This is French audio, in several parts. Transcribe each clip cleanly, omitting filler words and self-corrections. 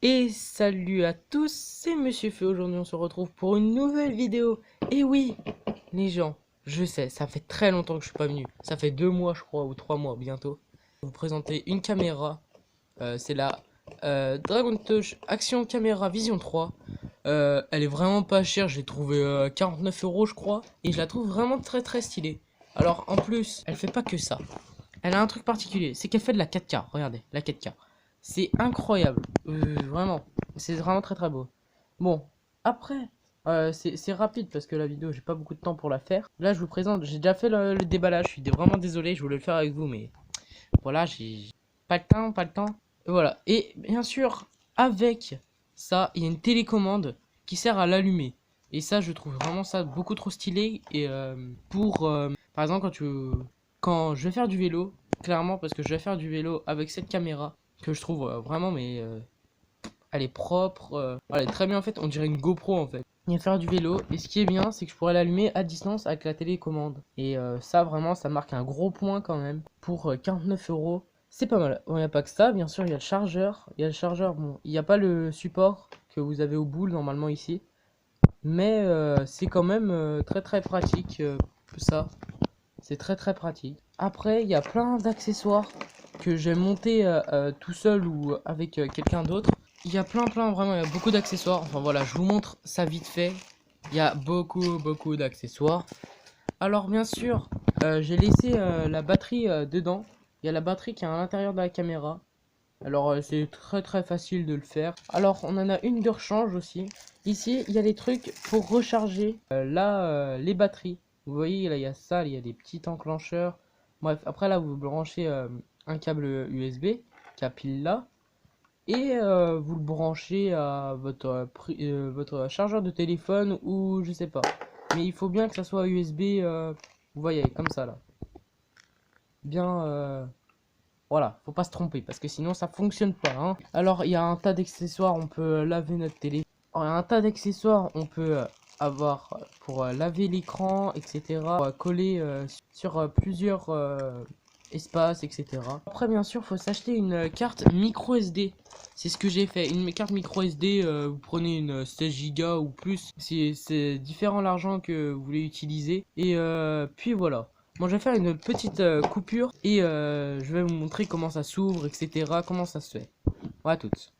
Et salut à tous, c'est Monsieur Feu. Aujourd'hui on se retrouve pour une nouvelle vidéo. Et oui, les gens, je sais, ça fait très longtemps que je suis pas venu. Ça fait 2 mois je crois, ou 3 mois bientôt. Je vais vous présenter une caméra. C'est la Dragon Touch Action Camera Vision 3. Elle est vraiment pas chère, je l'ai trouvée 49 € je crois. Et je la trouve vraiment très stylée. Alors en plus, elle fait pas que ça. Elle a un truc particulier, c'est qu'elle fait de la 4K. Regardez, la 4K. C'est incroyable. Vraiment. C'est vraiment très beau. Bon, après, c'est rapide parce que la vidéo, j'ai pas beaucoup de temps pour la faire. Là, je vous présente, j'ai déjà fait le déballage. Je suis vraiment désolé, je voulais le faire avec vous, mais voilà, j'ai pas le temps, pas le temps. Et voilà. Et bien sûr, avec ça, il y a une télécommande qui sert à l'allumer. Et ça, je trouve vraiment ça beaucoup trop stylé. Et par exemple, quand je vais faire du vélo, clairement, parce que je vais faire du vélo avec cette caméra que je trouve vraiment, mais elle est propre, elle est très bien faite, on dirait une GoPro en fait. Et faire du vélo, et ce qui est bien, c'est que je pourrais l'allumer à distance avec la télécommande. Et ça, vraiment, ça marque un gros point quand même. Pour 49 €, c'est pas mal. Bon, il n'y a pas que ça, bien sûr, il y a le chargeur. Il y a le chargeur, bon, il n'y a pas le support que vous avez au bout normalement ici. Mais c'est quand même très pratique, ça. C'est très pratique. Après, il y a plein d'accessoires que j'ai monté tout seul ou avec quelqu'un d'autre. Il y a plein, vraiment, il y a beaucoup d'accessoires. Enfin voilà, je vous montre ça vite fait. Il y a beaucoup d'accessoires. Alors bien sûr, j'ai laissé la batterie dedans. Il y a la batterie qui est à l'intérieur de la caméra. Alors c'est très facile de le faire. Alors on en a une de rechange aussi. Ici il y a les trucs pour recharger les batteries. Vous voyez là il y a ça, il y a des petits enclencheurs. Bref, après là vous branchez un câble USB qui a pile là. Et vous le branchez à votre chargeur de téléphone ou je sais pas. Mais il faut bien que ça soit USB, vous voyez comme ça là. Bien voilà, faut pas se tromper parce que sinon ça fonctionne pas, hein. Alors il y a un tas d'accessoires, on peut laver notre télé. Alors, il y a un tas d'accessoires, on peut avoir pour laver l'écran, etc. Coller sur plusieurs espaces, etc. Après bien sûr, faut s'acheter une carte micro SD. C'est ce que j'ai fait. Une carte micro SD, vous prenez une 16 Go ou plus. C'est différent l'argent que vous voulez utiliser. Et puis voilà. Bon, je vais faire une petite coupure et je vais vous montrer comment ça s'ouvre, etc. Comment ça se fait. Voilà toutes.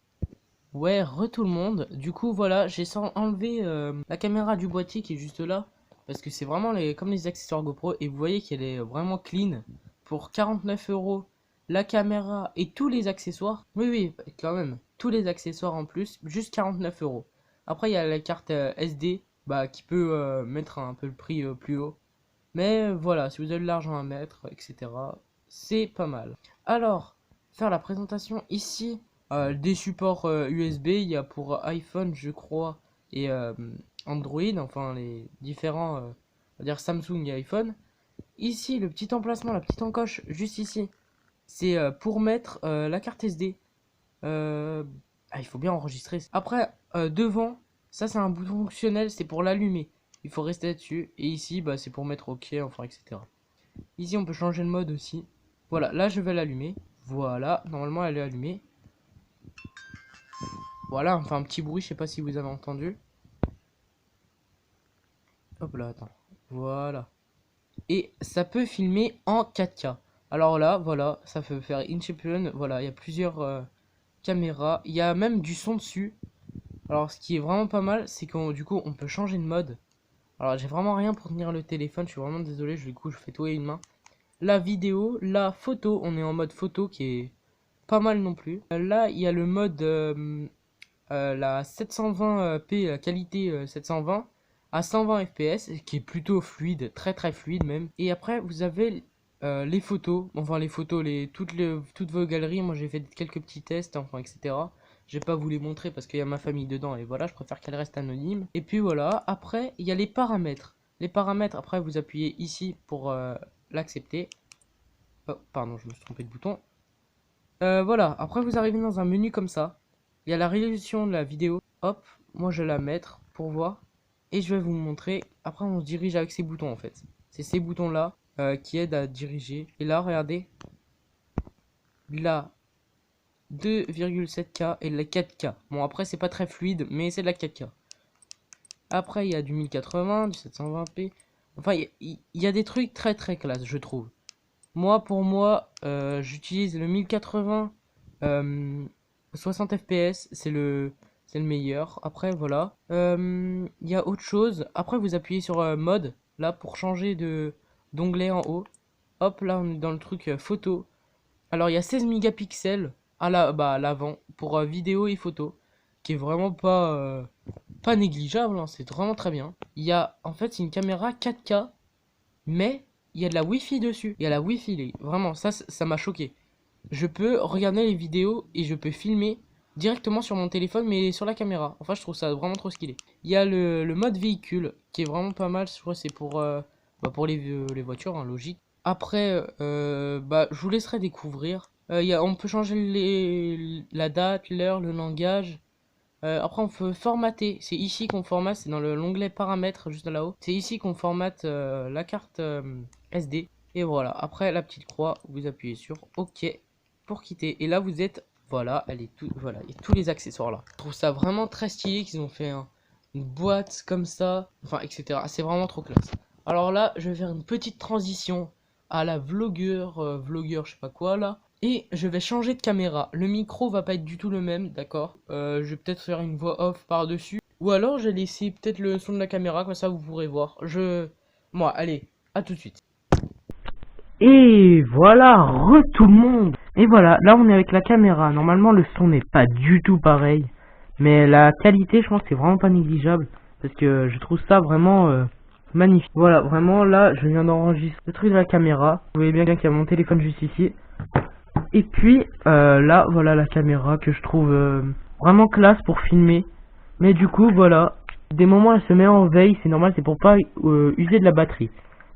Ouais, tout le monde. Du coup, voilà, j'ai enlevé la caméra du boîtier qui est juste là. Parce que c'est vraiment comme les accessoires GoPro. Et vous voyez qu'elle est vraiment clean. Pour 49 €, la caméra et tous les accessoires. Oui, quand même. Tous les accessoires en plus, juste 49 €. Après, il y a la carte SD bah, qui peut mettre un peu le prix plus haut. Mais voilà, si vous avez de l'argent à mettre, etc., c'est pas mal. Alors, faire la présentation ici des supports USB. Il y a pour iPhone, je crois, et Android, enfin les différents, on va dire Samsung et iPhone. Ici, le petit emplacement, la petite encoche, juste ici, c'est pour mettre la carte SD. Il faut bien enregistrer. Après, devant, ça c'est un bouton fonctionnel, c'est pour l'allumer. Il faut rester là-dessus. Et ici, bah, c'est pour mettre OK, enfin, etc. Ici, on peut changer de mode aussi. Voilà, là, je vais l'allumer. Voilà, normalement, elle est allumée. Voilà, enfin, un petit bruit, je sais pas si vous avez entendu. Hop là, attends. Voilà. Et ça peut filmer en 4K. Alors là, voilà, ça peut faire Inception. Voilà, il y a plusieurs caméras. Il y a même du son dessus. Alors, ce qui est vraiment pas mal, c'est qu'on du coup, on peut changer de mode. Alors, j'ai vraiment rien pour tenir le téléphone. Je suis vraiment désolé. Du coup, je fais tout à une main. La vidéo, la photo, on est en mode photo qui est pas mal non plus. Là, il y a le mode la 720p, la qualité 720 à 120 fps, qui est plutôt fluide, très fluide même. Et après, vous avez les photos, enfin les photos, toutes vos galeries. Moi, j'ai fait quelques petits tests, enfin, etc. Je vais pas vous les montrer parce qu'il y a ma famille dedans et voilà, je préfère qu'elle reste anonyme. Et puis voilà, après, il y a les paramètres. Les paramètres, après, vous appuyez ici pour l'accepter. Oh, pardon, je me suis trompé de bouton. Voilà, après vous arrivez dans un menu comme ça. Il y a la résolution de la vidéo. Hop, moi je vais la mettre pour voir. Et je vais vous montrer. Après on se dirige avec ces boutons en fait. C'est ces boutons là qui aident à diriger. Et là regardez. Là, 2,7K et de la 4K. Bon, après, c'est pas très fluide, mais c'est de la 4K. Après, il y a du 1080, du 720p. Enfin, il y a des trucs très très classe, je trouve. Pour moi, j'utilise le 1080 60 fps, c'est le meilleur. Après, voilà. Il y a autre chose. Après, vous appuyez sur mode, là, pour changer d'onglet en haut. Hop, là, on est dans le truc photo. Alors, il y a 16 mégapixels à l'avant pour vidéo et photo, qui est vraiment pas négligeable, hein, c'est vraiment très bien. Il y a, en fait, c'est une caméra 4K, mais il y a de la Wi-Fi dessus. Il y a la Wi-Fi, vraiment, ça m'a choqué. Je peux regarder les vidéos et je peux filmer directement sur mon téléphone, mais sur la caméra. Enfin, je trouve ça vraiment trop stylé. Il y a le mode véhicule, qui est vraiment pas mal. Je crois que c'est pour les voitures, hein, logique. Après, je vous laisserai découvrir. On peut changer la date, l'heure, le langage. Après, on peut formater. C'est ici qu'on formate. C'est dans l'onglet paramètres juste là-haut. C'est ici qu'on formate la carte SD. Et voilà. Après, la petite croix, vous appuyez sur OK pour quitter. Et là, vous êtes... Voilà, voilà, il y a tous les accessoires là. Je trouve ça vraiment très stylé qu'ils ont fait une boîte comme ça. Enfin, etc. C'est vraiment trop classe. Alors là, je vais faire une petite transition à la vlogueur, je sais pas quoi là. Et je vais changer de caméra. Le micro va pas être du tout le même, d'accord. Je vais peut-être faire une voix off par-dessus. Ou alors, je vais laisser peut-être le son de la caméra, comme ça vous pourrez voir. Moi, allez, à tout de suite. Et voilà, tout le monde. Et voilà, là on est avec la caméra. Normalement, le son n'est pas du tout pareil. Mais la qualité, je pense que c'est vraiment pas négligeable. Parce que je trouve ça vraiment... magnifique. Voilà, vraiment là, je viens d'enregistrer le truc de la caméra. Vous voyez bien qu'il y a mon téléphone juste ici. Et puis là, voilà la caméra que je trouve vraiment classe pour filmer. Mais du coup, voilà, des moments elle se met en veille, c'est normal, c'est pour pas user de la batterie.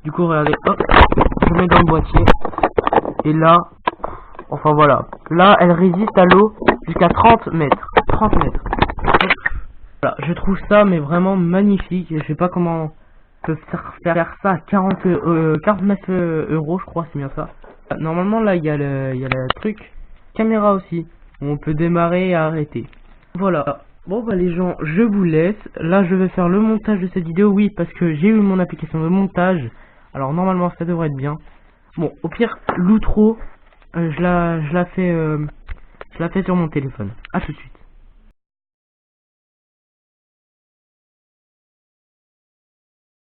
Du coup, regardez, hop, je mets dans le boîtier. Et là, enfin voilà, là elle résiste à l'eau jusqu'à 30 mètres. 30 mètres. Voilà, je trouve ça mais vraiment magnifique. Je sais pas comment on peut faire ça à 49 euros, je crois, c'est bien ça. Normalement là il y a le truc caméra aussi où on peut démarrer et arrêter. Voilà. Bon bah les gens, je vous laisse. Là je vais faire le montage de cette vidéo, oui, parce que j'ai eu mon application de montage. Alors normalement ça devrait être bien. Bon, au pire l'outro je la fais sur mon téléphone. À tout de suite.